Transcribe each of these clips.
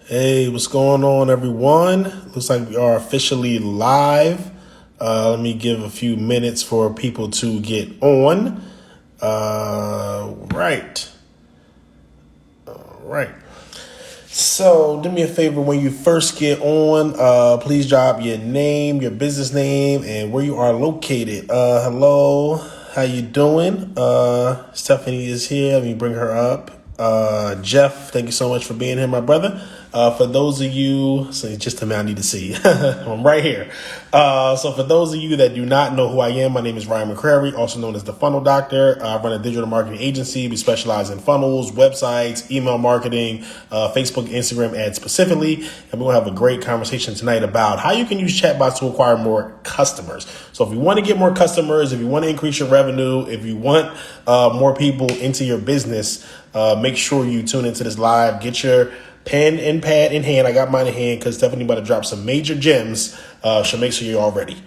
Hey, what's going on, everyone? Looks like we are officially live. Let me give a few minutes for people to get on. Right, right. So, do me a favor when you first get on, please drop your name, your business name, and where you are located. Hello, how you doing? Stephanie is here. Let me bring her up. Jeff, thank you so much for being here, my brother. For those of you, so just a minute, I need to see. I'm right here. So for those of you that do not know who I am, my name is Ryan McCrary, also known as the Funnel Doctor. I run a digital marketing agency. We specialize in funnels, websites, email marketing, Facebook, Instagram ads specifically. And we're going to have a great conversation tonight about how you can use chatbots to acquire more customers. So if you want to get more customers, if you want to increase your revenue, if you want more people into your business, make sure you tune into this live. Get your pen and pad in hand. I got mine in hand because Stephanie about to drop some major gems. So make sure you're all ready.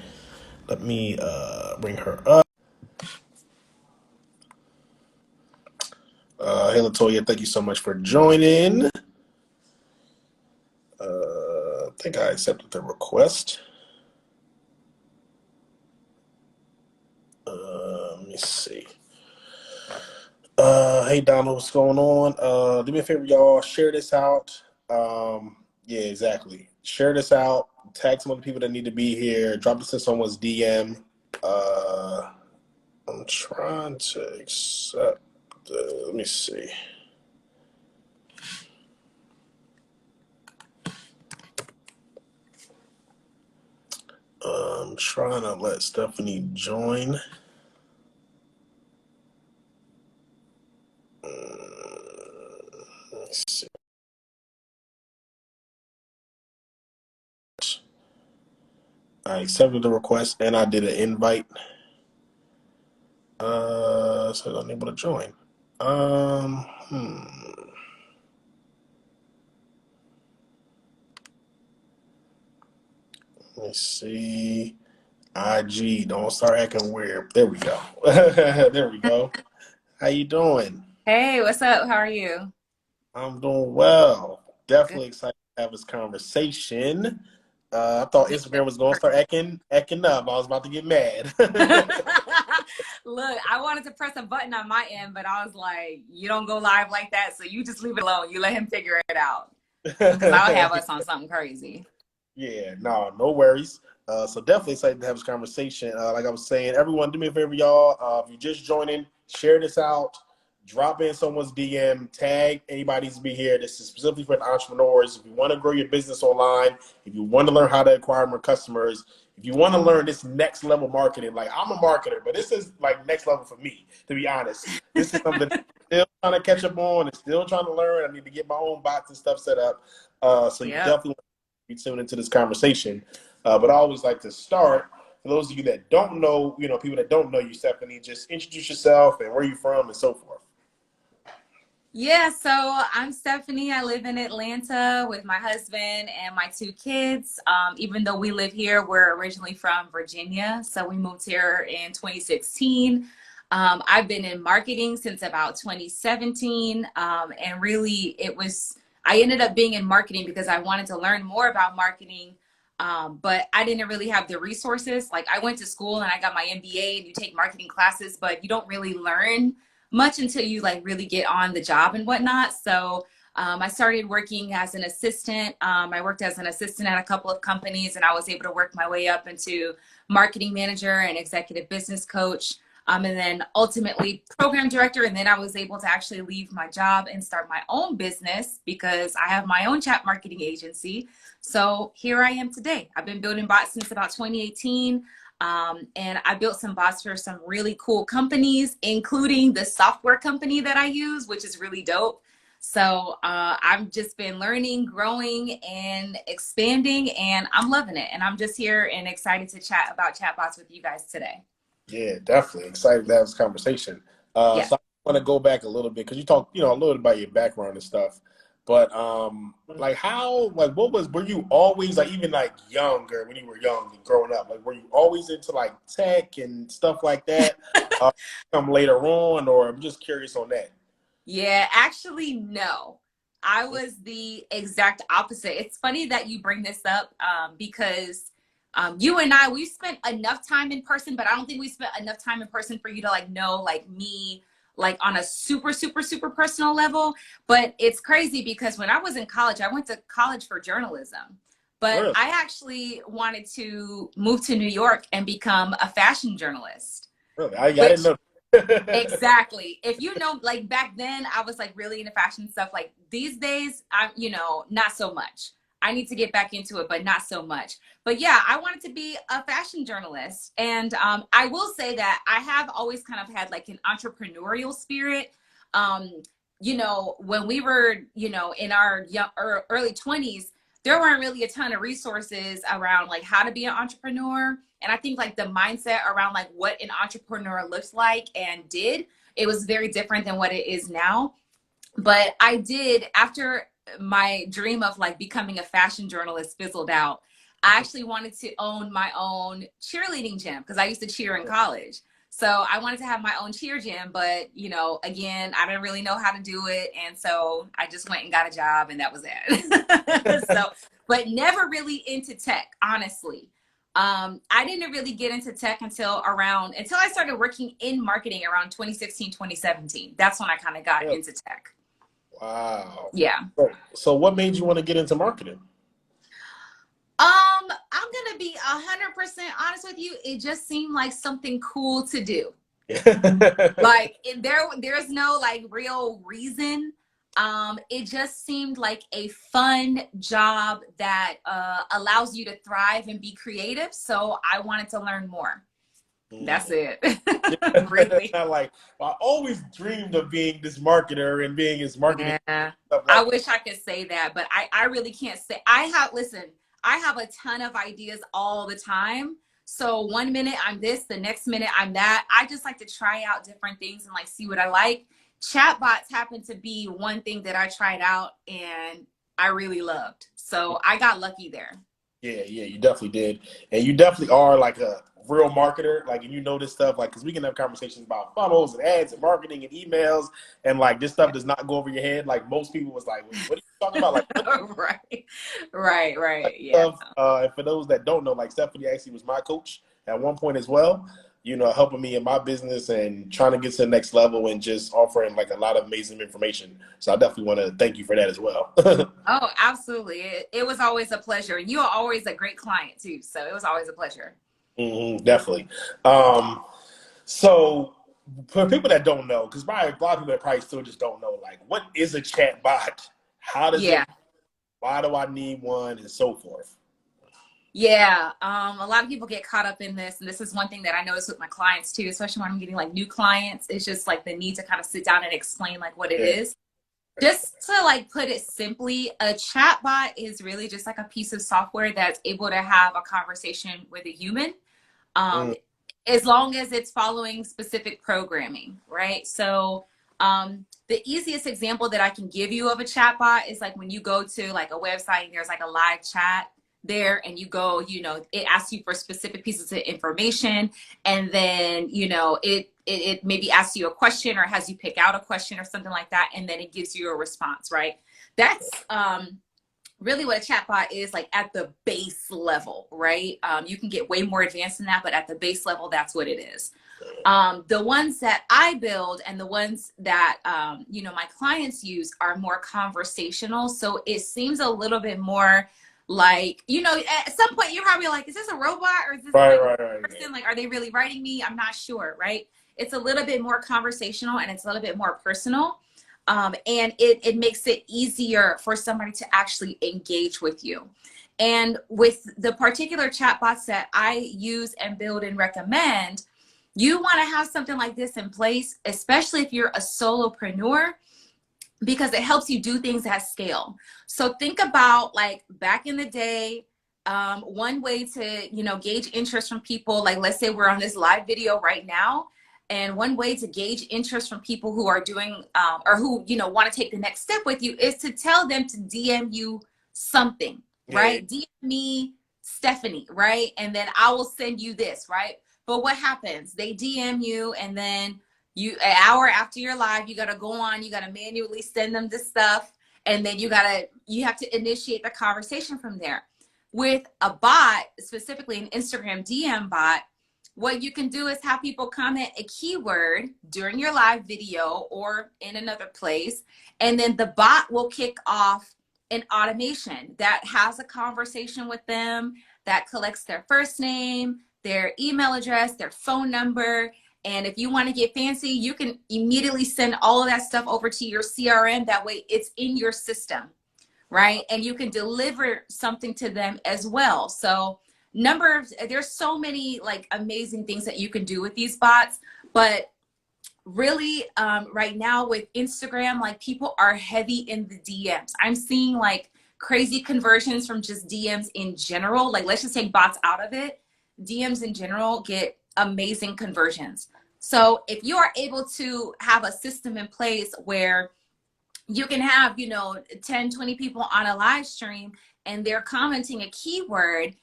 Let me bring her up. Hey, Latoya, thank you so much for joining. I think I accepted the request. Let me see. Hey, Donald, what's going on? Do me a favor, y'all. Share this out. Yeah, exactly. Share this out. Tag some other people that need to be here. Drop this in someone's DM. I'm trying to accept. Let me see. I'm trying to let Stephanie join. Let's see. I accepted the request and I did an invite. So unable to join. Um, hmm. Let me see. IG, don't start acting weird. There we go. There we go. How you doing? Hey, what's up? How are you? I'm doing well. Good. Definitely excited to have this conversation. I thought Me Instagram was gonna start acting up. I was about to get mad. too. Look, I wanted to press a button on my end, but I was like, you don't go live like that, so you just leave it alone. You let him figure it out. Because I'll have us on something crazy. Yeah, no worries. So definitely excited to have this conversation. Like I was saying, everyone, do me a favor, y'all. If you're just joining, share this out. Drop in someone's DM. Tag anybody to be here. This is specifically for the entrepreneurs. If you want to grow your business online, if you want to learn how to acquire more customers, if you want to learn this next level marketing, like I'm a marketer, but this is like next level for me, to be honest. This is something I'm still trying to catch up on and still trying to learn. I need to get my own bots and stuff set up. So you Yep. definitely be tuned into this conversation. But I always like to start, for those of you that don't know, people that don't know you, Stephanie, just introduce yourself and where you're from and so forth. Yeah, so I'm Stephanie. I live in Atlanta with my husband and my two kids. Even though we live here, we're originally from Virginia. So we moved here in 2016. I've been in marketing since about 2017. And really, I ended up being in marketing because I wanted to learn more about marketing. But I didn't really have the resources. Like I went to school and I got my MBA and you take marketing classes, but you don't really learn much until you like really get on the job and whatnot. So I started working as an assistant. I worked as an assistant at a couple of companies, and I was able to work my way up into marketing manager and executive business coach. And then ultimately program director. And then I was able to actually leave my job and start my own business because I have my own chat marketing agency. So here I am today. I've been building bots since about 2018. And I built some bots for some really cool companies, including the software company that I use, which is really dope. So I've just been learning, growing, and expanding, and I'm loving it. And I'm just here and excited to chat about chatbots with you guys today. Yeah, definitely excited to have this conversation. Yeah. So I want to go back a little bit because you talked, a little bit about your background and stuff. But like were you always like even like younger when you were young and growing up? Like were you always into like tech and stuff like that? Come later on, or I'm just curious on that. Yeah, actually, no. I was the exact opposite. It's funny that you bring this up because you and I, we've spent enough time in person, but I don't think we spent enough time in person for you to like know like me like on a super, super, super personal level. But it's crazy because when I was in college, I went to college for journalism. But Really? I actually wanted to move to New York and become a fashion journalist, Really? I didn't which know. exactly. If you know, like back then, I was like really into fashion stuff. Like these days, I'm, not so much. I need to get back into it, but not so much. But yeah, I wanted to be a fashion journalist. And I will say that I have always kind of had like an entrepreneurial spirit. Um, when we were, in our early 20s, there weren't really a ton of resources around like how to be an entrepreneur. And I think like the mindset around like what an entrepreneur looks like and did, it was very different than what it is now. But I did, after my dream of like becoming a fashion journalist fizzled out, I actually wanted to own my own cheerleading gym because I used to cheer in college. So I wanted to have my own cheer gym, but again, I didn't really know how to do it. And so I just went and got a job and that was it. So, but never really into tech, honestly. I didn't really get into tech until I started working in marketing around 2016, 2017. That's when I kind of got Yeah. into tech. Wow. Yeah. So what made you want to get into marketing? I'm gonna be 100% honest with you. It just seemed like something cool to do. Like there's no like real reason. It just seemed like a fun job that allows you to thrive and be creative. So I wanted to learn more. That's it. Really. Like, I always dreamed of being this marketer and being his marketing Yeah. stuff I like that. wish I could say that, but I really can't say. Listen, I have a ton of ideas all the time. So one minute I'm this, the next minute I'm that. I just like to try out different things and like see what I like. Chatbots happen to be one thing that I tried out and I really loved. So I got lucky there. Yeah, yeah, you definitely did, and you definitely are like a real marketer. Like, and you know this stuff, like, because we can have conversations about funnels and ads and marketing and emails, and like this stuff does not go over your head. Like most people was like, "Wait, what are you talking about?" Like what Right. Right. Yeah. stuff. And for those that don't know, like Stephanie actually was my coach at one point as well. Helping me in my business and trying to get to the next level and just offering like a lot of amazing information. So I definitely want to thank you for that as well. Oh, absolutely. It was always a pleasure. And you are always a great client too. So it was always a pleasure. Definitely. Um, so for people that don't know, because probably a lot of people that probably still just don't know, like, what is a chat bot? How does it? Yeah. Why do I need one, and so forth? Yeah. A lot of people get caught up in this. And this is one thing that I notice with my clients too, especially when I'm getting like new clients. It's just like the need to kind of sit down and explain like what it Yeah. is. Just to like put it simply, a chatbot is really just like a piece of software that's able to have a conversation with a human, um, Mm, as long as it's following specific programming, right? So the easiest example that I can give you of a chatbot is like when you go to like a website and there's like a live chat there and you go, it asks you for specific pieces of information and then, it maybe asks you a question or has you pick out a question or something like that. And then it gives you a response, right? That's really what a chatbot is like at the base level, right? You can get way more advanced than that, but at the base level, that's what it is. The ones that I build and the ones that my clients use are more conversational. So it seems a little bit more like, at some point you're probably like, is this a robot or is this right, like right, a right. person? Like, are they really writing me? I'm not sure, right? It's a little bit more conversational and it's a little bit more personal. And it makes it easier for somebody to actually engage with you. And with the particular chatbots that I use and build and recommend, you want to have something like this in place, especially if you're a solopreneur, because it helps you do things at scale. So think about like back in the day, one way to, gauge interest from people, like let's say we're on this live video right now. And one way to gauge interest from people who are doing or who, want to take the next step with you is to tell them to DM you something, Yeah, right? DM me Stephanie, right? And then I will send you this, right? But what happens? They DM you and then an hour after you're live, you got to go on, you got to manually send them this stuff. And then you have to initiate the conversation from there. With a bot, specifically an Instagram DM bot, what you can do is have people comment a keyword during your live video or in another place, and then the bot will kick off an automation that has a conversation with them, that collects their first name, their email address, their phone number. And if you want to get fancy, you can immediately send all of that stuff over to your CRM. That way it's in your system, right? And you can deliver something to them as well. So there's so many like amazing things that you can do with these bots, but really right now with Instagram, like people are heavy in the DMs. I'm seeing like crazy conversions from just DMs in general. Like let's just take bots out of it. DMs in general get amazing conversions. So if you are able to have a system in place where you can have, 10, 20 people on a live stream and they're commenting a keyword,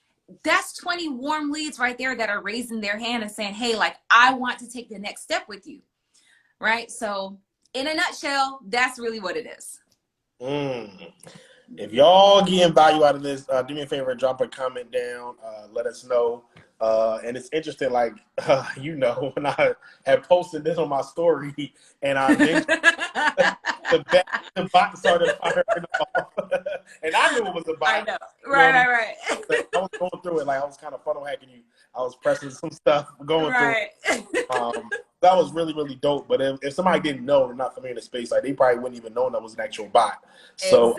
that's 20 warm leads right there that are raising their hand and saying, hey, like, I want to take the next step with you. Right? So in a nutshell, that's really what it is. If y'all getting value out of this, do me a favor, drop a comment down, let us know. And it's interesting, like, when I had posted this on my story and I mentioned the bot started firing off. And I knew it was a bot. I know. Right. I was going through it, like I was kind of funnel hacking you. I was pressing some stuff, going through it. That was really, really dope. But if somebody didn't know or not familiar in the space, like they probably wouldn't even know that was an actual bot. So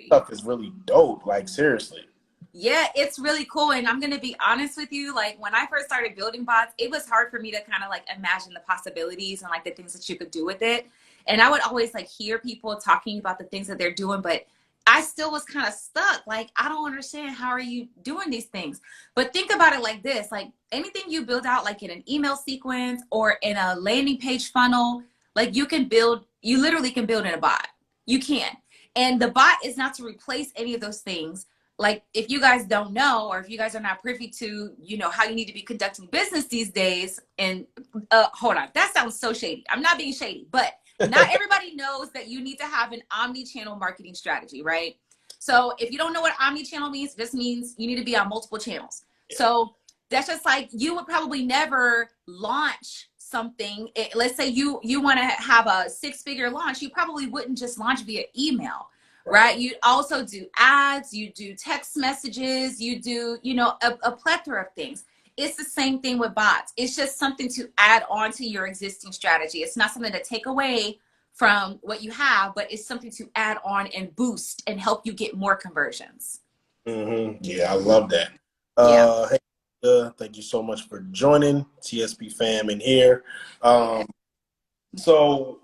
stuff is really dope, like seriously. Yeah, it's really cool. And I'm going to be honest with you, like when I first started building bots, it was hard for me to kind of like imagine the possibilities and like the things that you could do with it. And I would always like hear people talking about the things that they're doing, but I still was kind of stuck. Like, I don't understand. How are you doing these things? But think about it like this, like anything you build out, like in an email sequence or in a landing page funnel, like you literally can build in a bot. You can. And the bot is not to replace any of those things. Like if you guys don't know, or if you guys are not privy to, how you need to be conducting business these days. And hold on, that sounds so shady. I'm not being shady, but not everybody knows that you need to have an omni-channel marketing strategy, right? So if you don't know what omni-channel means, this means you need to be on multiple channels. Yeah. So that's just like, you would probably never launch something. Let's say you want to have a 6-figure launch. You probably wouldn't just launch via email, right? You also do ads, you do text messages, you do, a plethora of things. It's the same thing with bots. It's just something to add on to your existing strategy. It's not something to take away from what you have, but it's something to add on and boost and help you get more conversions. Mm-hmm. Yeah, I love that. Hey, thank you so much for joining TSP fam in here. So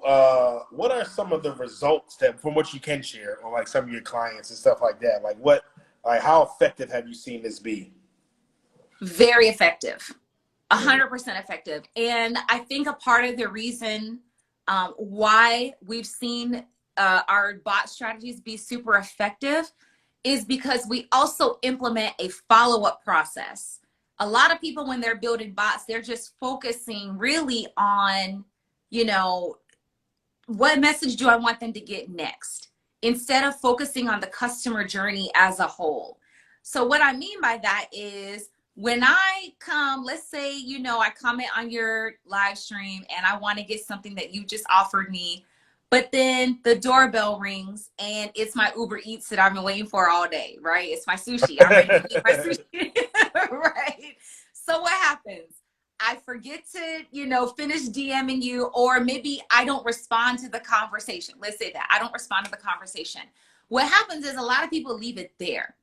what are some of the results from what you can share on like some of your clients and stuff like that? Like how effective have you seen this be? Very effective, 100% effective. And I think a part of the reason why we've seen our bot strategies be super effective is because we also implement a follow-up process. A lot of people, when they're building bots, they're just focusing really on, what message do I want them to get next, instead of focusing on the customer journey as a whole. So what I mean by that is, when I come, let's say, I comment on your live stream and I want to get something that you just offered me, but then the doorbell rings and it's my Uber Eats that I've been waiting for all day, right? It's my sushi. I'm ready to eat my sushi, right? So what happens? I forget to, finish DMing you, or maybe I don't respond to the conversation. Let's say that I don't respond to the conversation. What happens is a lot of people leave it there.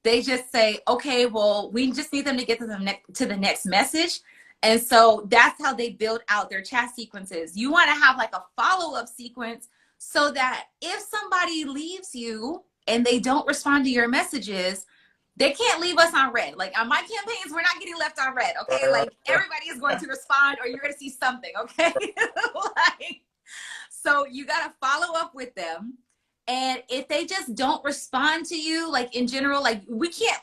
They just say, okay, well, we just need them to get to the next message. And so that's how they build out their chat sequences. You want to have like a follow-up sequence so that if somebody leaves you and they don't respond to your messages, they can't leave us on red. Like on my campaigns, we're not getting left on red, okay? Like everybody is going to respond, or you're going to see something, okay? So you got to follow up with them. And if they just don't respond to you, like in general, like we can't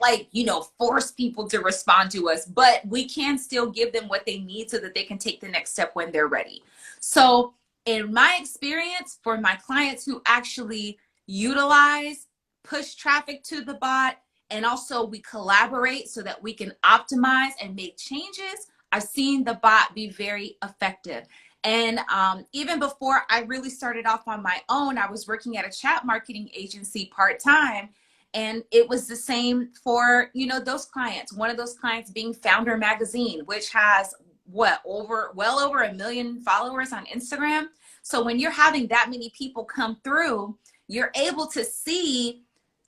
force people to respond to us, but we can still give them what they need so that they can take the next step when they're ready. So in my experience, for my clients who actually utilize, push traffic to the bot, and also we collaborate so that we can optimize and make changes, I've seen the bot be very effective. And even before I really started off on my own, I was working at a chat marketing agency part-time. And it was the same for, those clients. One of those clients being Founder Magazine, which has well over 1 million followers on Instagram. So when you're having that many people come through, you're able to see,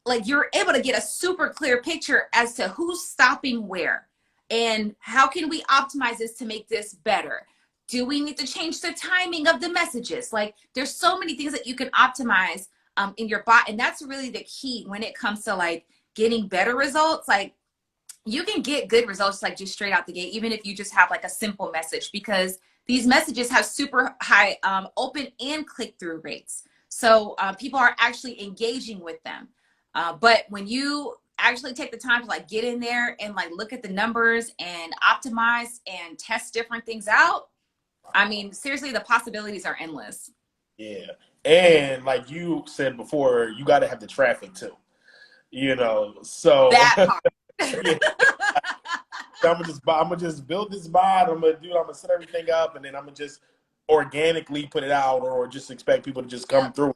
like, you're able to get a super clear picture as to who's stopping where and how can we optimize this to make this better. Do we need to change the timing of the messages? Like, there's so many things that you can optimize in your bot, and that's really the key when it comes to like getting better results. Like, you can get good results like just straight out the gate, even if you just have like a simple message, because these messages have super high open and click-through rates. So people are actually engaging with them. But when you actually take the time to like get in there and like look at the numbers and optimize and test different things out, I mean, seriously, the possibilities are endless. Yeah. And like you said before, you got to have the traffic too, so That part. yeah. I'm gonna just build this bot. I'm gonna set everything up, and then I'm gonna just organically put it out, or just expect people to just come Yep, through.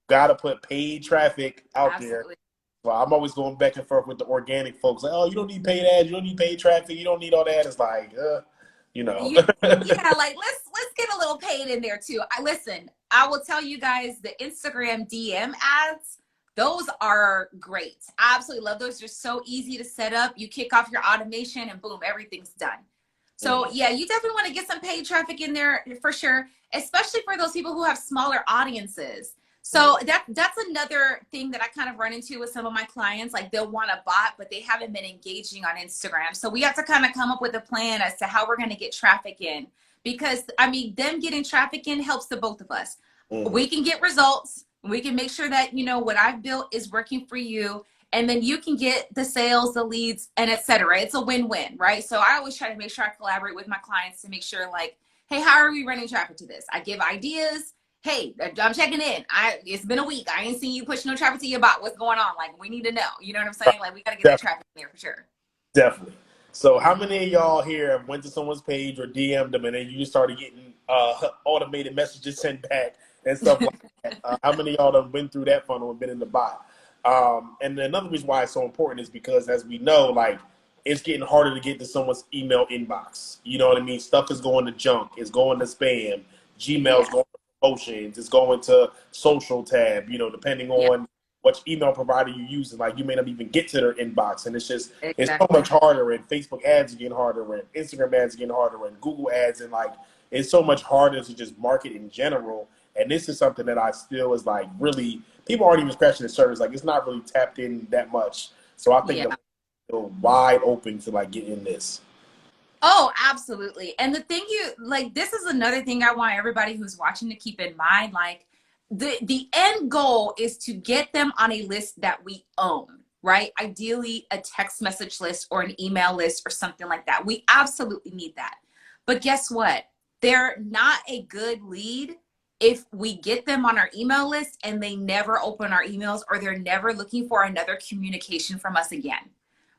Got to put paid traffic out there. absolutely. Well, I'm always going back and forth with the organic folks. Like, oh, you don't need paid ads, you don't need paid traffic, you don't need all that. It's like, you know. You, yeah, like let's get a little paid in there too. I will tell you guys, the Instagram DM ads, those are great. I absolutely love those. They're so easy to set up. You kick off your automation and boom, everything's done. So Mhm. yeah, you definitely want to get some paid traffic in there for sure, especially for those people who have smaller audiences. So that's another thing that I kind of run into with some of my clients. Like, they'll want a bot, but they haven't been engaging on Instagram. So we have to kind of come up with a plan as to how we're going to get traffic in, because I mean, them getting traffic in helps the both of us. Mhm. We can get results. We can make sure that, what I've built is working for you. And then you can get the sales, the leads, and etc. It's a win-win, right? So I always try to make sure I collaborate with my clients to make sure, like, hey, how are we running traffic to this? I give ideas. Hey, I'm checking in. It's been a week. I ain't seen you push no traffic to your bot. What's going on? Like, we need to know. You know what I'm saying? Like, we got to get that traffic in there for sure. Definitely. So, how many of y'all here went to someone's page or DM'd them, and then you just started getting automated messages sent back and stuff like that? How many of y'all have been through that funnel and been in the bot? And another reason why it's so important is because, as we know, like, it's getting harder to get to someone's email inbox. You know what I mean? Stuff is going to junk, it's going to spam, Gmail's Yeah. going to promotions, it's going to social tab. Depending Yeah. on which email provider you're using, like, you may not even get to their inbox, and it's so Exactly. much harder, and Facebook ads are getting harder, and Instagram ads are getting harder, and Google ads, and like, it's so much harder to just market in general. And this is something that I still is like, really, people aren't even scratching the surface. Like, it's not really tapped in that much. So I think Yeah. that we're wide open to like get in this. Oh, absolutely. And the thing this is another thing I want everybody who's watching to keep in mind. Like, the end goal is to get them on a list that we own, right? Ideally a text message list or an email list or something like that. We absolutely need that. But guess what? They're not a good lead if we get them on our email list and they never open our emails, or they're never looking for another communication from us again,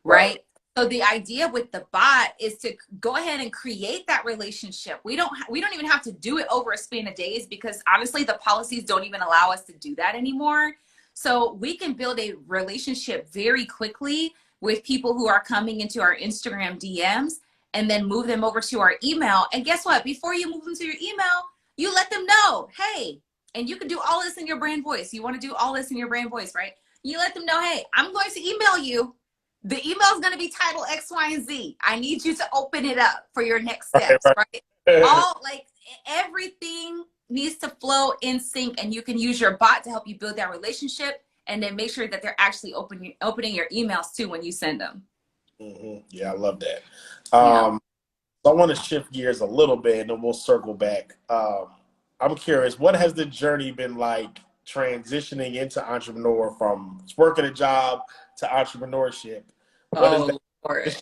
Right. right? So the idea with the bot is to go ahead and create that relationship. We don't even have to do it over a span of days, because honestly, the policies don't even allow us to do that anymore. So we can build a relationship very quickly with people who are coming into our Instagram DMs, and then move them over to our email. And guess what? Before you move them to your email, you let them know, hey, and you can do all this in your brand voice. You want to do all this in your brand voice, right? You let them know, hey, I'm going to email you. The email is going to be titled X, Y, and Z. I need you to open it up for your next Right. steps, right? Right. All, like, everything needs to flow in sync, and you can use your bot to help you build that relationship, and then make sure that they're actually opening your emails too when you send them. Yeah, I love that. Yeah. So I want to shift gears a little bit, and then we'll circle back. I'm curious, what has the journey been like transitioning into entrepreneur, from working a job to entrepreneurship? What is Oh, Lord.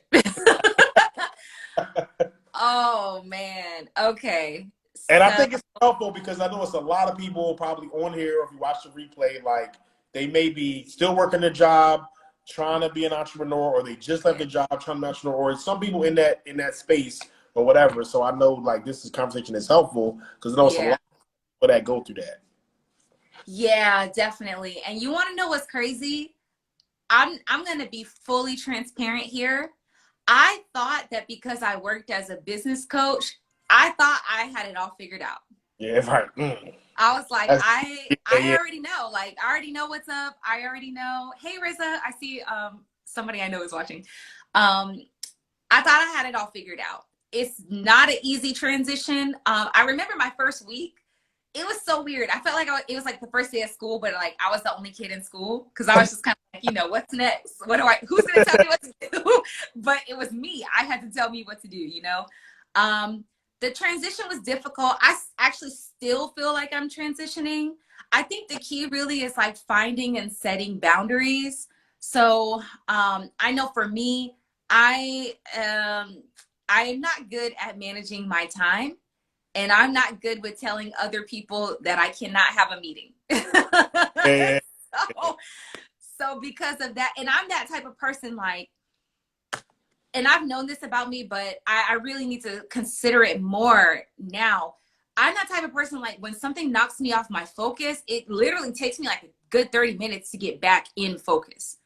that? Oh, man. Okay. And I So, think it's helpful because I know it's a lot of people probably on here, or if you watch the replay, like, they may be still working their job, trying to be an entrepreneur, or they just left the job trying to be an entrepreneur, or some people in that space or whatever. So I know like this conversation is helpful because I know it's a lot Yeah. of people that go through that. Yeah, definitely. And you want to know what's crazy? I'm going to be fully transparent here. I thought that because I worked as a business coach, I thought I had it all figured out. Yeah, right. I was like, That's, I yeah, already know. Like, I already know what's up. I already know. Hey, Riza, I see somebody I know is watching. I thought I had it all figured out. It's not an easy transition. I remember my first week. It was so weird. I felt like it was like the first day of school, but like I was the only kid in school because I was just kind of like, what's next? Who's going to tell me what to do? But it was me. I had to tell me what to do. The transition was difficult. I actually still feel like I'm transitioning. I think the key really is like finding and setting boundaries. So I know for me, I am not good at managing my time, and I'm not good with telling other people that I cannot have a meeting. yeah, so, so because of that, and I'm that type of person, like, and I've known this about me, but I really need to consider it more now. I'm that type of person, like when something knocks me off my focus, it literally takes me like a good 30 minutes to get back in focus.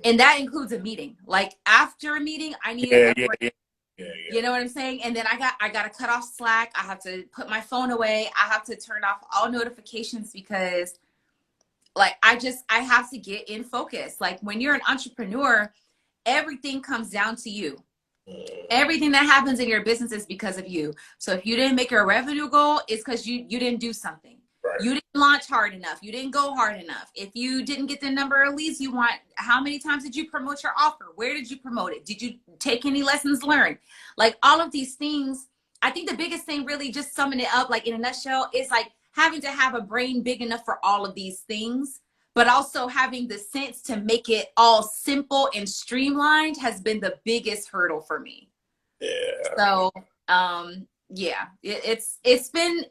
And that includes a meeting. Like after a meeting, I need yeah, a yeah, break. yeah, yeah, yeah. You know what I'm saying? And then I got to cut off Slack. I have to put my phone away. I have to turn off all notifications because like I have to get in focus. Like when you're an entrepreneur, everything comes down to you. Everything that happens in your business is because of you. So if you didn't make your revenue goal, it's because you didn't do something. Right. You didn't launch hard enough. You didn't go hard enough. If you didn't get the number of leads you want, how many times did you promote your offer? Where did you promote it? Did you take any lessons learned? Like all of these things, I think the biggest thing really just summing it up like in a nutshell is like having to have a brain big enough for all of these things, but also having the sense to make it all simple and streamlined has been the biggest hurdle for me. Yeah. So yeah, it's been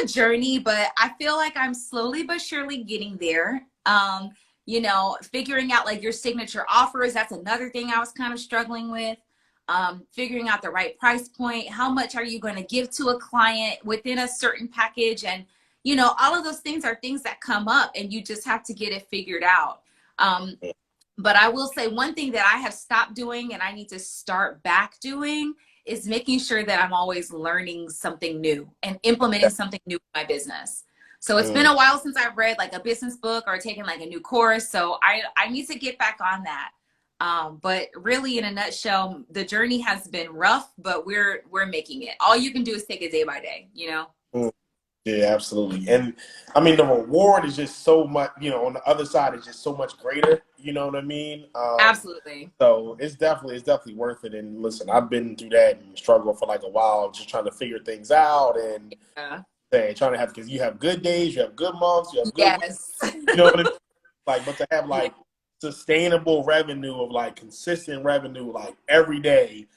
a journey, but I feel like I'm slowly but surely getting there. Figuring out like your signature offers, that's another thing I was kind of struggling with. Figuring out the right price point, how much are you going to give to a client within a certain package, and all of those things are things that come up and you just have to get it figured out. But I will say one thing that I have stopped doing and I need to start back doing is making sure that I'm always learning something new and implementing something new in my business. So it's been a while since I've read like a business book or taken like a new course. So I need to get back on that. But really in a nutshell, the journey has been rough, but we're making it. All you can do is take it day by day. Yeah, absolutely. And I mean, the reward is just so much, on the other side is just so much greater. You know what I mean? Absolutely. So it's definitely worth it. And listen, I've been through that and struggled for like a while, just trying to figure things out and trying to because you have good days, you have good months, you have good weeks, Yes. you know what I mean? Like, but to have like sustainable revenue of like consistent revenue like every day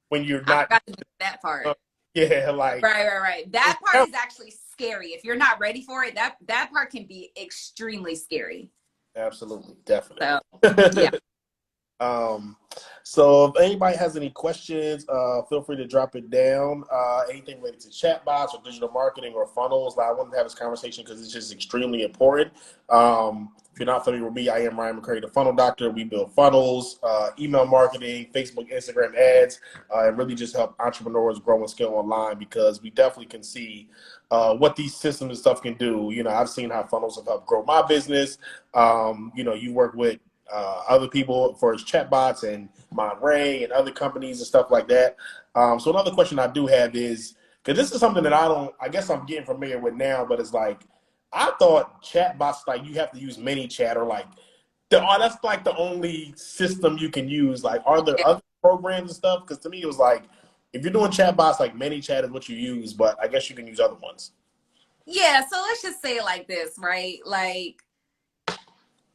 when you're I not forgot to do that part. like Right. That part is actually scary. If you're not ready for it, that part can be extremely scary. absolutely, definitely. So, yeah. So if anybody has any questions, feel free to drop it down. Anything related to chatbots or digital marketing or funnels, I wanted to have this conversation because it's just extremely important. If you're not familiar with me, I am Ryan McCray, the Funnel Doctor. We build funnels, email marketing, Facebook, Instagram ads, and really just help entrepreneurs grow and scale online because we definitely can see what these systems and stuff can do. I've seen how funnels have helped grow my business. You work with other people for his chatbots and Monterey and other companies and stuff like that. So another question I do have is, because this is something that I guess I'm getting familiar with now, but it's like, I thought chatbots, like you have to use ManyChat or like, that's like the only system you can use. Like, are there other programs and stuff? Because to me, it was like, if you're doing chatbots, like ManyChat is what you use, but I guess you can use other ones. Yeah, so let's just say it like this, right? Like,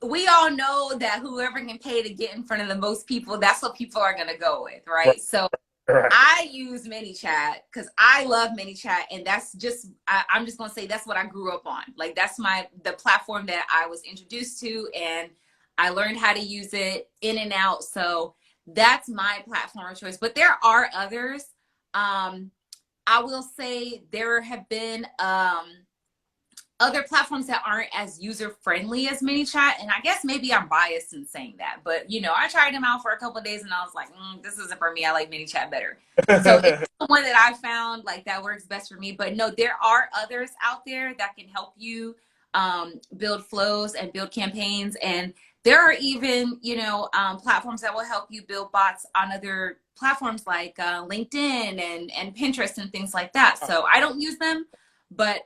we all know that whoever can pay to get in front of the most people, that's what people are going to go with, right? So Right. I use ManyChat because I love ManyChat, and that's just I'm just gonna say that's what I grew up on. Like that's the platform that I was introduced to, and I learned how to use it in and out. So that's my platform of choice. But there are others. I will say there have been other platforms that aren't as user friendly as ManyChat, and I guess maybe I'm biased in saying that, but I tried them out for a couple of days and I was like, this isn't for me. I like ManyChat better. So it's the one that I found like that works best for me. But no, there are others out there that can help you build flows and build campaigns, and there are even platforms that will help you build bots on other platforms like LinkedIn and Pinterest and things like that. So I don't use them, but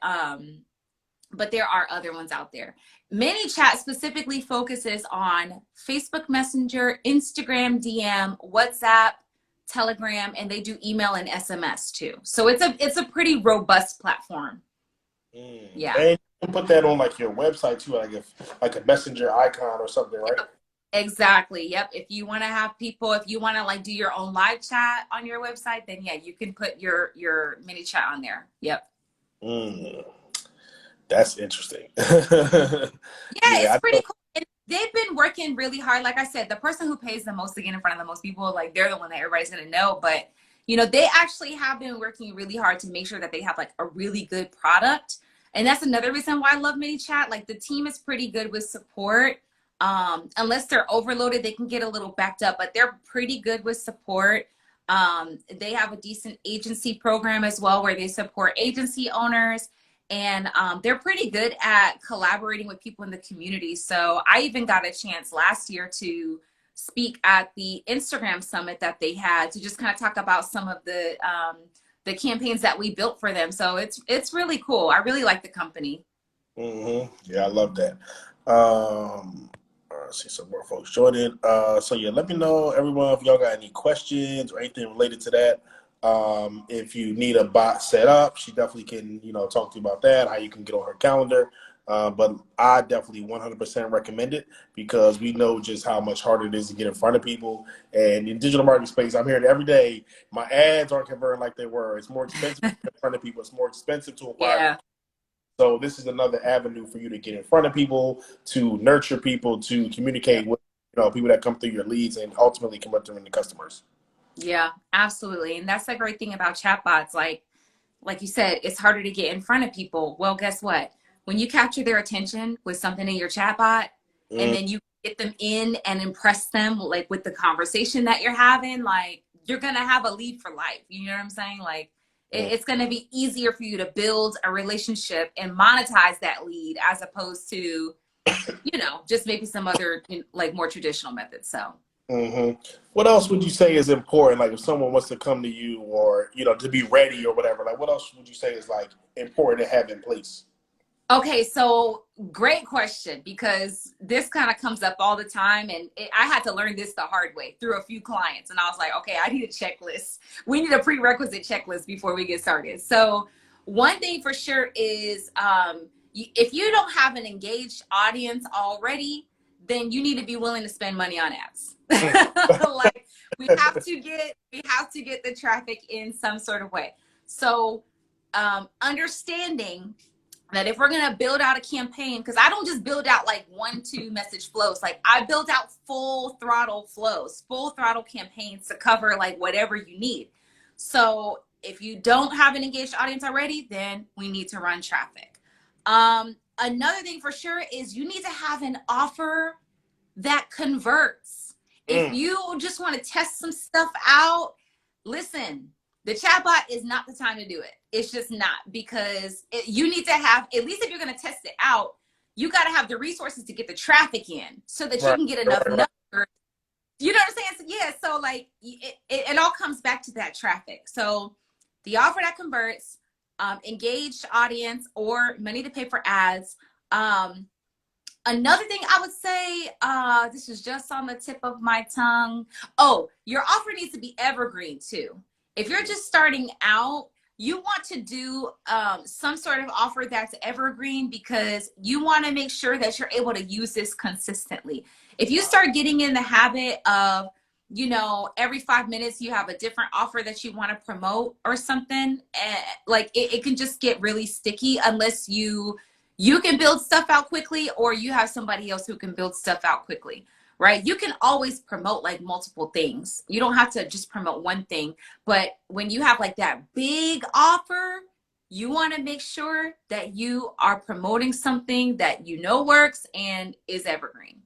there are other ones out there. ManyChat specifically focuses on Facebook Messenger, Instagram DM, WhatsApp, Telegram, and they do email and SMS too. So it's a pretty robust platform. Yeah. And you can put that on like your website too, like a messenger icon or something, right? Yep. Exactly. Yep. If you want to have people, if you want to like do your own live chat on your website, then yeah, you can put your ManyChat on there. Yep. That's interesting. It's pretty cool. And they've been working really hard. Like I said, the person who pays the most to get in front of the most people, like they're the one that everybody's going to know. But, they actually have been working really hard to make sure that they have like a really good product. And that's another reason why I love ManyChat. Like the team is pretty good with support. Unless they're overloaded, they can get a little backed up, but they're pretty good with support. They have a decent agency program as well where they support agency owners. And they're pretty good at collaborating with people in the community. So I even got a chance last year to speak at the Instagram summit that they had to just kind of talk about some of the campaigns that we built for them. So it's really cool. I really like the company. Yeah, I love that. I see some more folks joining. So yeah, let me know, everyone, if y'all got any questions or anything related to that. If you need a bot set up, she definitely can, talk to you about that, how you can get on her calendar. But I definitely 100% recommend it because we know just how much harder it is to get in front of people. And in digital marketing space, I'm hearing every day, my ads aren't converting like they were. It's more expensive to get in front of people. It's more expensive to acquire. Yeah. So this is another avenue for you to get in front of people, to nurture people, to communicate with people that come through your leads and ultimately convert them into customers. Yeah, absolutely. And that's the great thing about chatbots. Like you said, it's harder to get in front of people. Well, guess what? When you capture their attention with something in your chatbot and then you get them in and impress them like with the conversation that you're having, like you're going to have a lead for life. You know what I'm saying? Like it's going to be easier for you to build a relationship and monetize that lead as opposed to, just maybe some other like more traditional methods. So. What else would you say is important? Like if someone wants to come to you or, to be ready or whatever, like what else would you say is like important to have in place? Okay, so great question because this kind of comes up all the time, and I had to learn this the hard way through a few clients, and I was like, okay, I need a checklist. We need a prerequisite checklist before we get started. So one thing for sure is if you don't have an engaged audience already, then you need to be willing to spend money on ads. Like we have to get the traffic in some sort of way. So understanding that if we're going to build out a campaign, because I don't just build out like 1-2 message flows, like I build out full throttle flows, full throttle campaigns to cover like whatever you need. So if you don't have an engaged audience already, then we need to run traffic. Another thing for sure is you need to have an offer that converts. If you just want to test some stuff out, listen, the chatbot is not the time to do it. It's just not, because you need to have, at least if you're going to test it out, you got to have the resources to get the traffic in so that you can get enough numbers. You know what I'm saying? So, yeah. So like it all comes back to that traffic. So the offer that converts, engaged audience, or money to pay for ads. Another thing I would say, this is just on the tip of my tongue. Oh, your offer needs to be evergreen too. If you're just starting out, you want to do some sort of offer that's evergreen because you want to make sure that you're able to use this consistently. If you start getting in the habit of you know, every 5 minutes you have a different offer that you want to promote or something. And like it can just get really sticky unless you can build stuff out quickly or you have somebody else who can build stuff out quickly, right? You can always promote like multiple things. You don't have to just promote one thing. But when you have like that big offer, you want to make sure that you are promoting something that you know works and is evergreen.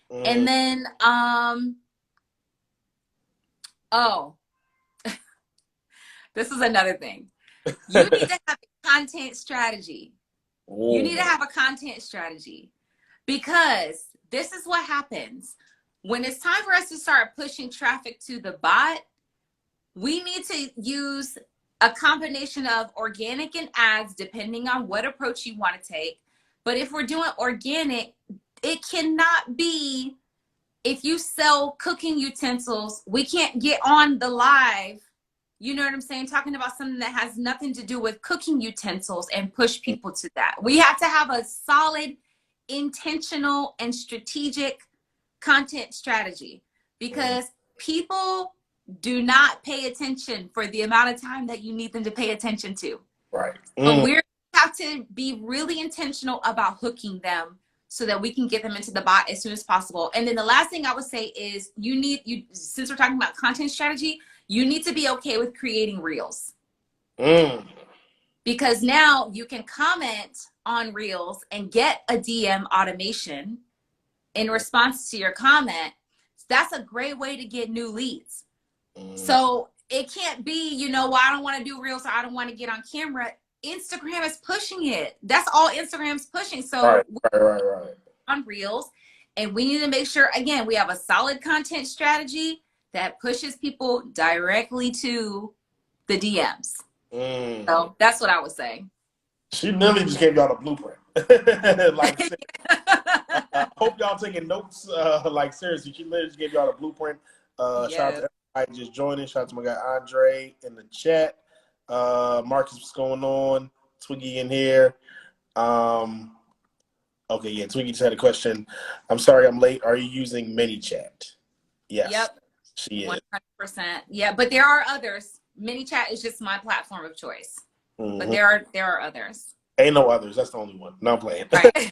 And then oh, this is another thing. You need to have a content strategy. You need to have a content strategy because this is what happens. When it's time for us to start pushing traffic to the bot, we need to use a combination of organic and ads, depending on what approach you want to take. But if we're doing organic, it cannot be, if you sell cooking utensils, we can't get on the live, you know what I'm saying, talking about something that has nothing to do with cooking utensils and push people to that. We have to have a solid, intentional, and strategic content strategy because people do not pay attention for the amount of time that you need them to pay attention to. Right. But we have to be really intentional about hooking them so that we can get them into the bot as soon as possible. And then the last thing I would say is since we're talking about content strategy, you need to be okay with creating reels. Because now you can comment on reels and get a DM automation in response to your comment. That's a great way to get new leads. So it can't be, you know, well, I don't want to do reels or I don't want to get on camera. Instagram is pushing it. That's all Instagram's pushing. So right. On reels, and we need to make sure, again, we have a solid content strategy that pushes people directly to the DMs. So that's what I would say. She literally just gave y'all the blueprint. Like, hope y'all taking notes. Like, seriously, she literally just gave y'all the blueprint. Shout out to everybody just joining. Shout out to my guy Andre in the chat. Marcus, what's going on? Twiggy in here. Okay, yeah, Twiggy just had a question. I'm sorry I'm late. Are you using ManyChat? Yes. Yep. She is. 100%. Yeah, but there are others. ManyChat is just my platform of choice. But there are others. Ain't no others. That's the only one. No, I'm playing. Right.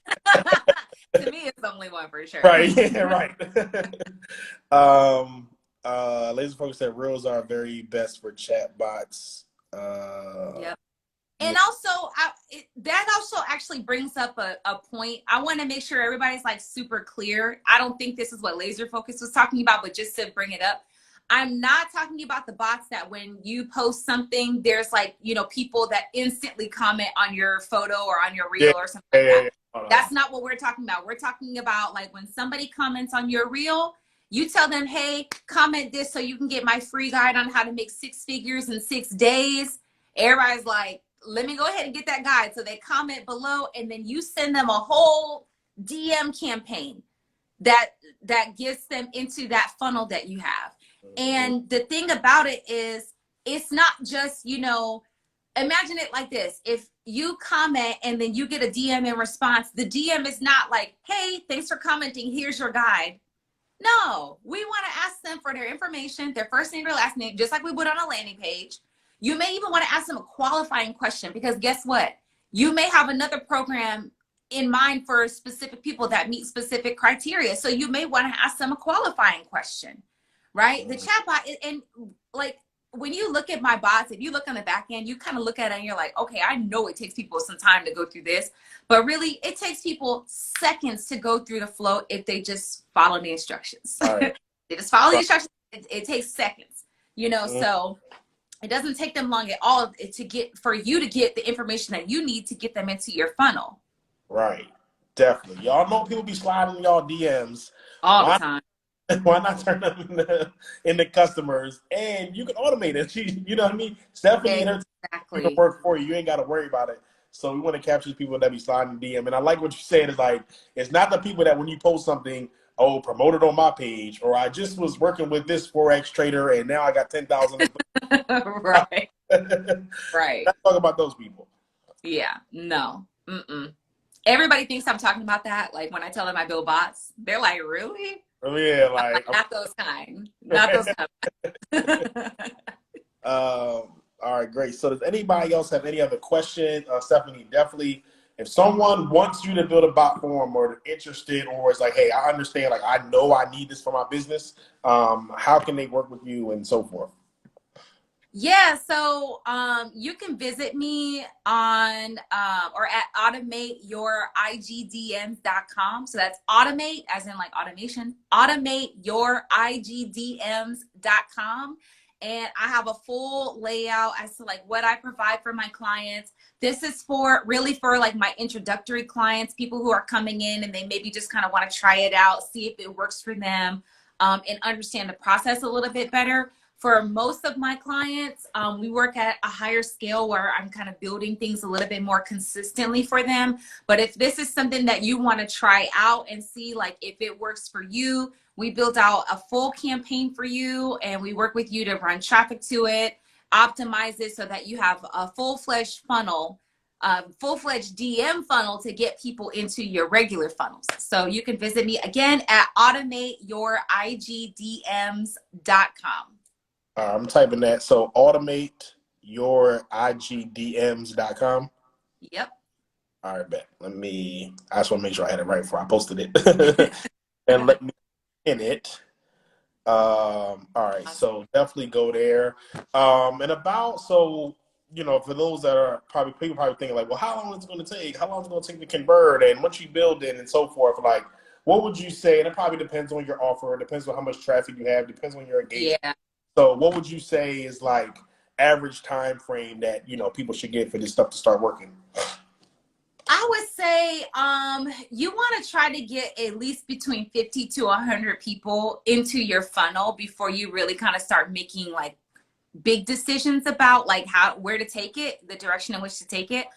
To me, it's the only one for sure. Right. Yeah, right. Laser Focus said reels are very best for chat bots. Yep. And also, that also actually brings up a point. I want to make sure everybody's like super clear. I don't think this is what Laser Focus was talking about, but just to bring it up, I'm not talking about the bots that when you post something, there's like, you know, people that instantly comment on your photo or on your reel or something like that. That's not what we're talking about. We're talking about like when somebody comments on your reel, you tell them, hey, comment this so you can get my free guide on how to make 6 figures in 6 days. Everybody's like, let me go ahead and get that guide. So they comment below and then you send them a whole DM campaign that gets them into that funnel that you have. And the thing about it is, it's not just, you know, imagine it like this. If you comment and then you get a DM in response, the DM is not like, hey, thanks for commenting. Here's your guide. No, we want to ask them for their information, their first name, their last name, just like we would on a landing page. You may even want to ask them a qualifying question because guess what? You may have another program in mind for specific people that meet specific criteria. So you may want to ask them a qualifying question. Right? The chatbot, and like when you look at my bots, if you look on the back end, you kind of look at it and you're like, okay, I know it takes people some time to go through this, but really it takes people seconds to go through the flow if they just follow the instructions. Right. They just follow the instructions. It takes seconds, you know, so it doesn't take them long at all for you to get the information that you need to get them into your funnel. Right. Definitely. Y'all know people be sliding y'all DMs all the time. Why not turn them into customers? And you can automate it. You know what I mean? Stephanie and her team work for you. You ain't got to worry about it. So we want to capture the people that be sliding DM. And I like what you said. Is like, it's not the people that when you post something, oh, promote it on my page, or I just was working with this Forex trader and now I got 10,000. Right. Right. Let's talk about those people. Yeah. No. Everybody thinks I'm talking about that. Like when I tell them I build bots, they're like, really? Yeah, like not those kind. Not those kind of. All right, great. So does anybody else have any other questions? Stephanie, definitely, if someone wants you to build a bot form or they're interested or it's like, hey, I understand, like I know I need this for my business, how can they work with you and so forth? Yeah, so you can visit me on or at automateyourigdms.com. So that's automate as in like automation, automateyourigdms.com. And I have a full layout as to like what I provide for my clients. This is for really for like my introductory clients, people who are coming in and they maybe just kind of want to try it out, see if it works for them, and understand the process a little bit better. For most of my clients, we work at a higher scale where I'm kind of building things a little bit more consistently for them. But if this is something that you want to try out and see like if it works for you, we build out a full campaign for you and we work with you to run traffic to it, optimize it so that you have a full-fledged funnel, full-fledged DM funnel to get people into your regular funnels. So you can visit me again at automateyourigdms.com. I'm typing that. So automateyourigdms.com. Yep. All right, bet. I just want to make sure I had it right before I posted it. And let me in it. All right, so definitely go there. So for those that are people probably thinking like, well, how long is it going to take? How long is it going to take to convert? And once you build it and so forth, like, what would you say? And it probably depends on your offer. It depends on how much traffic you have. Depends on your engagement. Yeah. So what would you say is like average time frame that people should get for this stuff to start working? I would say you want to try to get at least between 50 to 100 people into your funnel before you really kind of start making like big decisions about like where to take it, the direction in which to take it.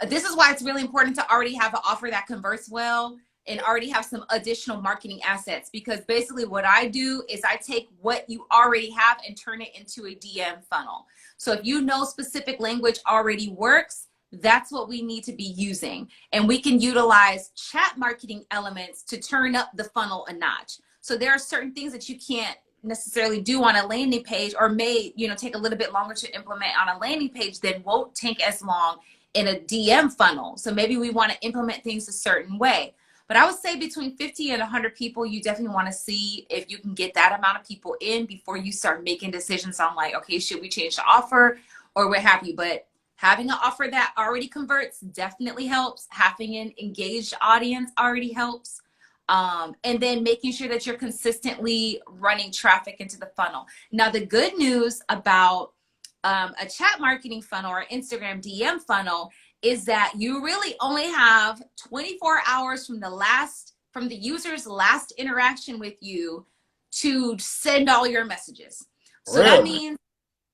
This is why it's really important to already have an offer that converts well and already have some additional marketing assets, because basically what I do is I take what you already have and turn it into a DM funnel. So if you know specific language already works, that's what we need to be using. And we can utilize chat marketing elements to turn up the funnel a notch. So there are certain things that you can't necessarily do on a landing page, or may take a little bit longer to implement on a landing page, that won't take as long in a DM funnel. So maybe we want to implement things a certain way. But I would say between 50 and 100 people, you definitely want to see if you can get that amount of people in before you start making decisions on like, okay, should we change the offer or what have you. But having an offer that already converts definitely helps. Having an engaged audience already helps. And then making sure that you're consistently running traffic into the funnel. Now, the good news about a chat marketing funnel or Instagram DM funnel is that you really only have 24 hours from the user's last interaction with you to send all your messages. So really? That means,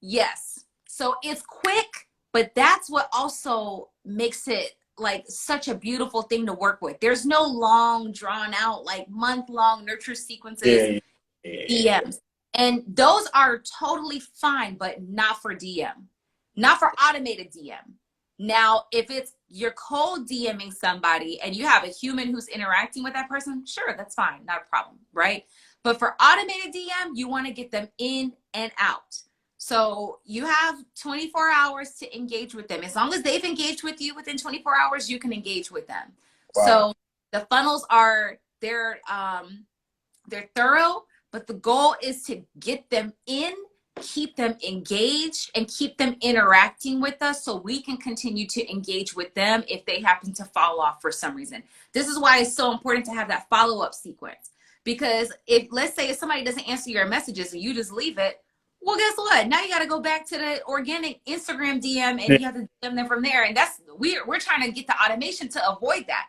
yes. So it's quick, but that's what also makes it like such a beautiful thing to work with. There's no long drawn out, like month-long nurture sequences, DMs. And those are totally fine, but not for DM, not for automated DM. Now, if it's you're cold DMing somebody and you have a human who's interacting with that person, sure, that's fine, not a problem, right? But for automated DM, you want to get them in and out. So you have 24 hours to engage with them. As long as they've engaged with you within 24 hours, you can engage with them. Wow. So the funnels they're thorough, but the goal is to get them in, keep them engaged, and keep them interacting with us so we can continue to engage with them if they happen to fall off for some reason. This is why it's so important to have that follow-up sequence. Because let's say if somebody doesn't answer your messages and you just leave it, well, guess what? Now you got to go back to the organic Instagram DM and you have to DM them from there. And we're trying to get the automation to avoid that,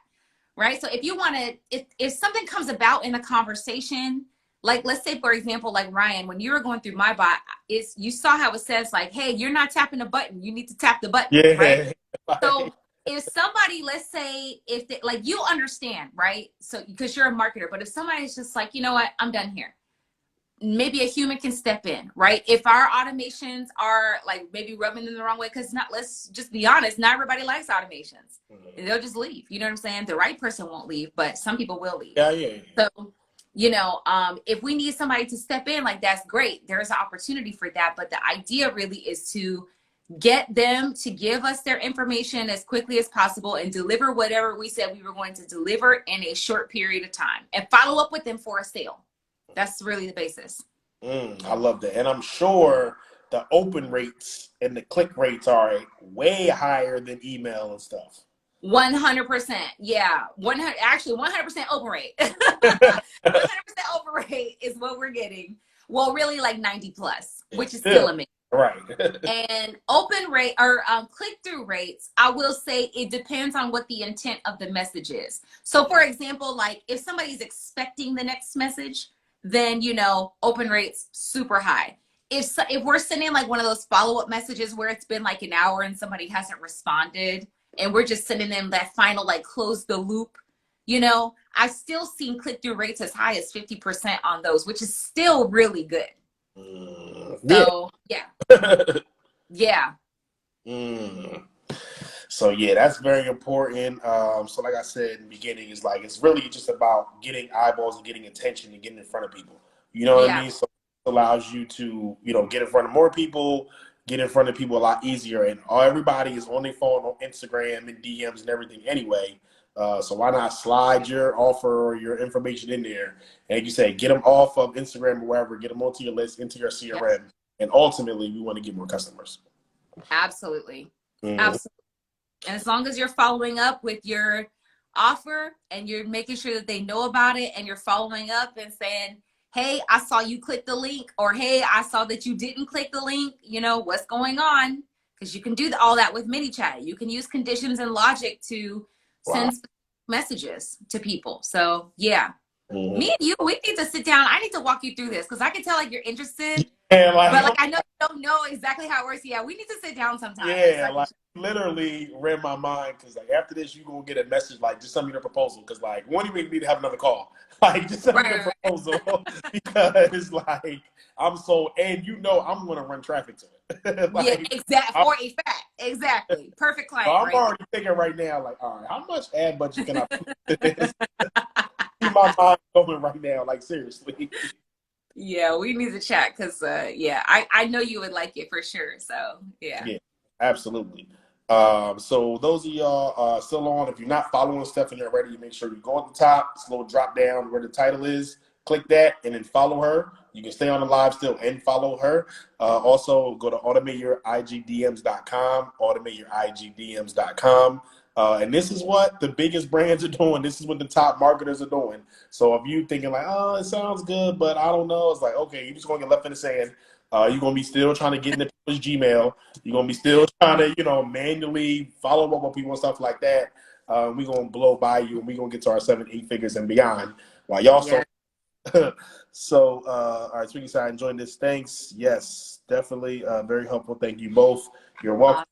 right? So if you want to, if something comes about in a conversation, like let's say, for example, like Ryan, when you were going through my bot, you saw how it says like, hey, you're not tapping the button. You need to tap the button, right? So if somebody, let's say, like you understand, right? So because you're a marketer, but if somebody's just like, you know what, I'm done here. Maybe a human can step in, right? If our automations are like maybe rubbing them the wrong way, because let's just be honest, not everybody likes automations. They'll just leave. You know what I'm saying? The right person won't leave, but some people will leave. Yeah. So If we need somebody to step in, like that's great. There's an opportunity for that. But the idea really is to get them to give us their information as quickly as possible and deliver whatever we said we were going to deliver in a short period of time and follow up with them for a sale. That's really the basis. I love that. And I'm sure the open rates and the click rates are way higher than email and stuff. 100%. Yeah. 100% open rate. 100% open rate is what we're getting. Well, really like 90 plus, which is still amazing. Right. And open rate or click-through rates, I will say it depends on what the intent of the message is. So for example, like if somebody's expecting the next message, then, open rates super high. If we're sending like one of those follow-up messages where it's been like an hour and somebody hasn't responded and we're just sending them that final, like close the loop, I've still seen click-through rates as high as 50% on those, which is still really good. So yeah. Yeah. So yeah, that's very important. So like I said in the beginning, it's really just about getting eyeballs and getting attention and getting in front of people. You know what I mean? So it allows you to, get in front of more people, get in front of people a lot easier. And everybody is on their phone on Instagram and DMs and everything anyway. So why not slide your offer or your information in there? And like you say, get them off of Instagram or wherever, get them onto your list, into your CRM. Yep. And ultimately, we want to get more customers. Absolutely. Absolutely. And as long as you're following up with your offer and you're making sure that they know about it and you're following up and saying, hey, I saw you click the link, or hey, I saw that you didn't click the link, what's going on? Because you can do all that with ManyChat. You can use conditions and logic to send messages to people. So yeah. Me and you, we need to sit down. I need to walk you through this because I can tell like you're interested, but like I know you don't know exactly how it works. Yeah, we need to sit down sometime. Yeah, like literally read my mind because like after this, you gonna get a message like just send me the proposal because like one you need to have another call. Like just send me the proposal because like I'm so and I'm gonna run traffic to it. Like, yeah, exactly. For a fact, exactly. Perfect client. So I'm already thinking right now, like, all right, how much ad budget can I put into this? My mind going right now, like seriously. Yeah, we need to chat because I know you would like it for sure. So yeah. Yeah, absolutely. So those of y'all still on, if you're not following Stephanie already, make sure you go at the top, this little drop down where the title is, click that and then follow her. You can stay on the live still and follow her. Also go to automateyourigdms.com, automateyourigdms.com. And this is what the biggest brands are doing. This is what the top marketers are doing. So if you thinking like, oh, it sounds good, but I don't know, it's like, okay, you're just going to get left in the sand. You're going to be still trying to get into people's Gmail. You're going to be still trying to, manually follow up on people and stuff like that. We're going to blow by you and we're going to get to our 7-8 figures and beyond. While y'all So, all right, Sweetie Side, enjoying this. Thanks. Yes, definitely very helpful. Thank you both. You're welcome.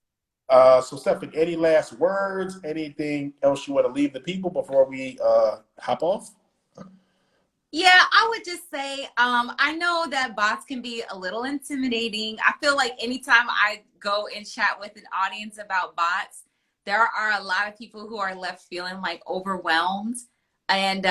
So, Stephanie, any last words? Anything else you want to leave the people before we hop off? Yeah, I would just say I know that bots can be a little intimidating. I feel like anytime I go and chat with an audience about bots, there are a lot of people who are left feeling like overwhelmed. And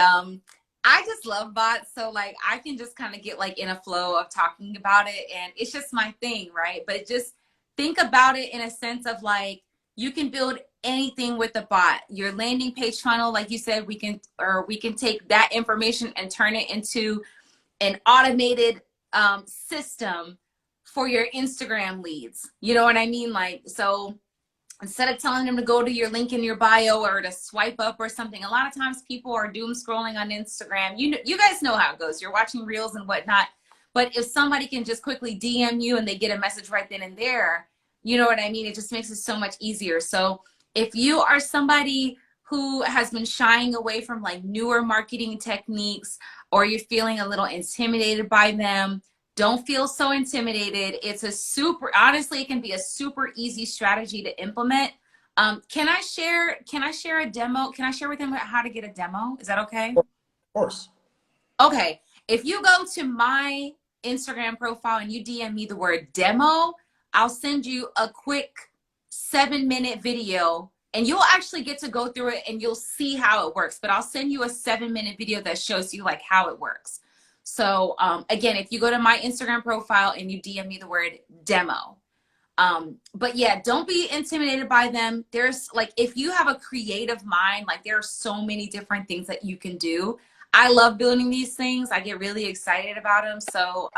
I just love bots. So like I can just kind of get like in a flow of talking about it. And it's just my thing, right? But just think about it in a sense of like, you can build anything with a bot. Your landing page funnel, like you said, we can take that information and turn it into an automated system for your Instagram leads. You know what I mean? Like, so instead of telling them to go to your link in your bio or to swipe up or something, a lot of times people are doom scrolling on Instagram. You guys know how it goes. You're watching reels and whatnot. But if somebody can just quickly DM you and they get a message right then and there, you know what I mean? It just makes it so much easier. So if you are somebody who has been shying away from like newer marketing techniques, or you're feeling a little intimidated by them, don't feel so intimidated. It's honestly, it can be a super easy strategy to implement. Can I share a demo? Can I share with them how to get a demo? Is that okay? Of course. Okay. If you go to my Instagram profile and you DM me the word demo, I'll send you a quick 7-minute video and you'll actually get to go through it and you'll see how it works. But I'll send you a 7-minute video that shows you like how it works. So again, if you go to my Instagram profile and you DM me the word demo, but yeah, don't be intimidated by them. There's like, if you have a creative mind, like there are so many different things that you can do. I love building these things. I get really excited about them. So,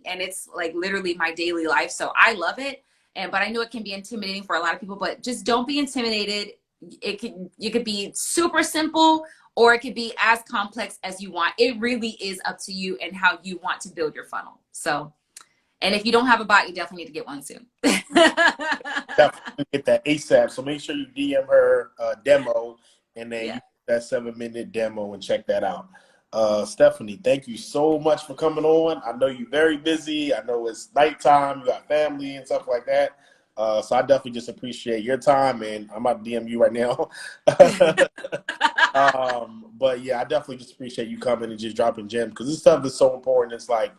and it's like literally my daily life. So I love it. And, but I know it can be intimidating for a lot of people, but just don't be intimidated. You could be super simple or it could be as complex as you want. It really is up to you and how you want to build your funnel. So, and if you don't have a bot, you definitely need to get one soon. Definitely get that ASAP. So make sure you DM her demo, and then you that 7-minute demo and check that out. Stephanie, thank you so much for coming on. I know you're very busy. I know it's nighttime. You got family and stuff like that. So I definitely just appreciate your time, and I'm about to DM you right now. But yeah, I definitely just appreciate you coming and just dropping gems because this stuff is so important. It's like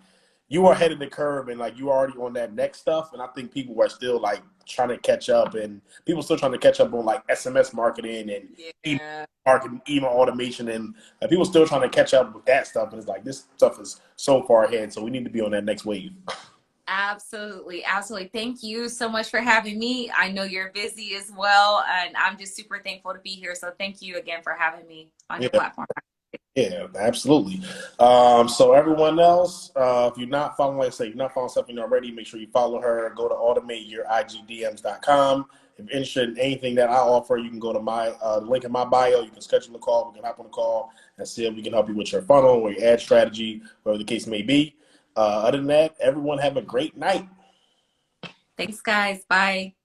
you are ahead of the curve and like you're already on that next stuff. And I think people are still like trying to catch up, and people still trying to catch up on like SMS marketing and email marketing, email automation, and people still trying to catch up with that stuff. And it's like this stuff is so far ahead, so we need to be on that next wave. Absolutely. Absolutely. Thank you so much for having me. I know you're busy as well, and I'm just super thankful to be here. So thank you again for having me on your platform. Yeah, absolutely. So everyone else, if you're not following, like I say, you're not following something already, make sure you follow her. Go to automateyourigdms.com. If you're interested in anything that I offer, you can go to my link in my bio. You can schedule a call. We can hop on a call and see if we can help you with your funnel or your ad strategy, whatever the case may be. Other than that, everyone have a great night. Thanks, guys. Bye.